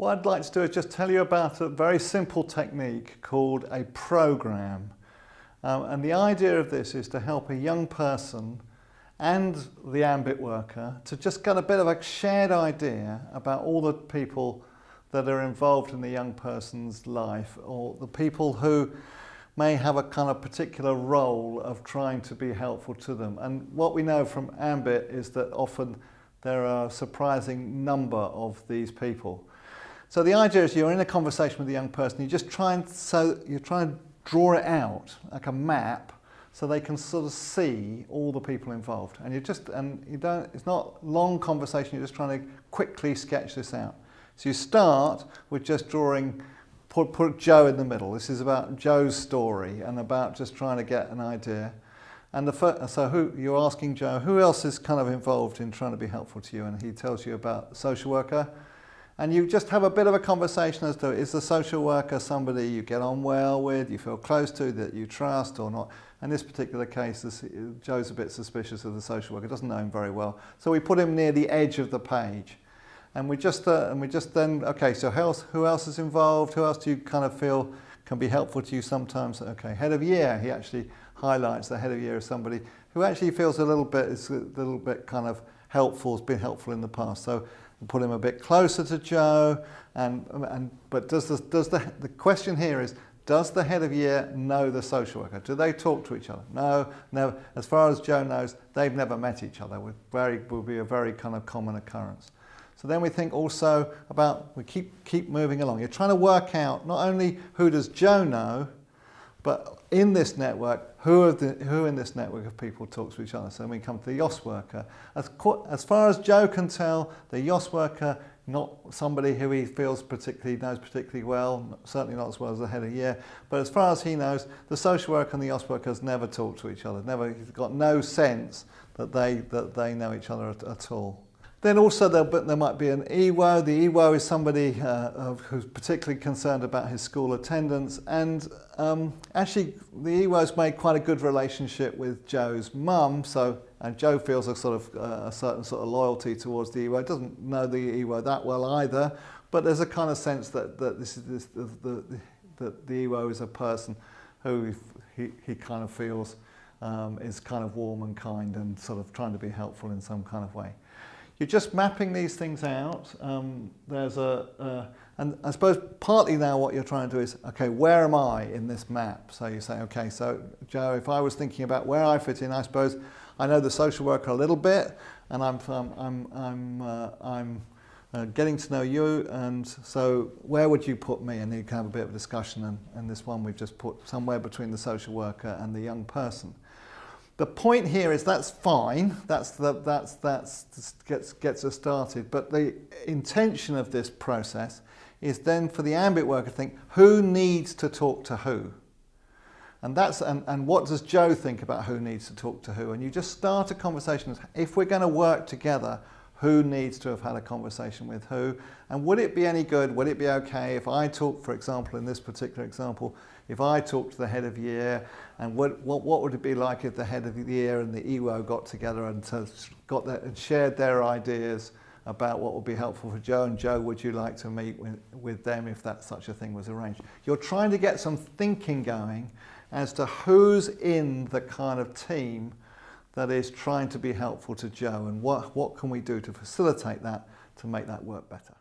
What I'd like to do is just tell you about a very simple technique called a program. And the idea of this is to help a young person and the AMBIT worker to just get a bit of a shared idea about all the people that are involved in the young person's life, or the people who may have a kind of particular role of trying to be helpful to them. And what we know from AMBIT is that often there are a surprising number of these people. So the idea is you're in a conversation with a young person, you just try and draw it out like a map so they can sort of see all the people involved. And it's not long conversation, you're just trying to quickly sketch this out. So you start with just drawing, put Joe in the middle. This is about Joe's story and about just trying to get an idea. And you're asking Joe, who else is kind of involved in trying to be helpful to you? And he tells you about the social worker. And you just have a bit of a conversation as to, is the social worker somebody you get on well with, you feel close to, that you trust or not? In this particular case, Joe's a bit suspicious of the social worker, doesn't know him very well. So we put him near the edge of the page. And we just then, okay, so who else is involved? Who else do you kind of feel can be helpful to you sometimes? Okay, head of year, he actually highlights the head of year as somebody who actually feels a little bit kind of helpful, has been helpful in the past. So put him a bit closer to Joe, but the question here is, does the head of year know the social worker? Do they talk to each other? No, never. As far as Joe knows, they've never met each other. Will be a very kind of common occurrence. So then we think also about, we keep moving along. You're trying to work out not only who does Joe know, but in this network, who in this network of people talks to each other. So when we come to the YOS worker, as far as Joe can tell, the YOS worker, not somebody who he feels knows particularly well, certainly not as well as the head of year, but as far as he knows, the social worker and the YOS workers never talk to each other. He's got no sense that they know each other at all. Then also there might be an EWO. The EWO is somebody who's particularly concerned about his school attendance, and actually the EWO's made quite a good relationship with Joe's mum, and Joe feels a certain sort of loyalty towards the EWO. Doesn't know the EWO that well either, but there's a kind of sense that the EWO is a person who he kind of feels is kind of warm and kind and sort of trying to be helpful in some kind of way. You're just mapping these things out. And I suppose partly now what you're trying to do is, okay, where am I in this map? So you say, okay, so Joe, if I was thinking about where I fit in, I suppose I know the social worker a little bit, and I'm getting to know you, and so where would you put me? And you can have a bit of a discussion, and this one we've just put somewhere between the social worker and the young person. The point here is that's fine, gets us started, but the intention of this process is then for the AMBIT worker to think, who needs to talk to who? And what does Joe think about who needs to talk to who? And you just start a conversation, if we're going to work together, who needs to have had a conversation with who? And would it be any good, would it be okay if I talk, for example, in this particular example, if I talk to the head of year, and what would it be like if the head of the year and the EWO got together and shared their ideas about what would be helpful for Joe, and Joe, would you like to meet with them if such a thing was arranged? You're trying to get some thinking going as to who's in the kind of team that is trying to be helpful to Joe, and what can we do to facilitate that, to make that work better.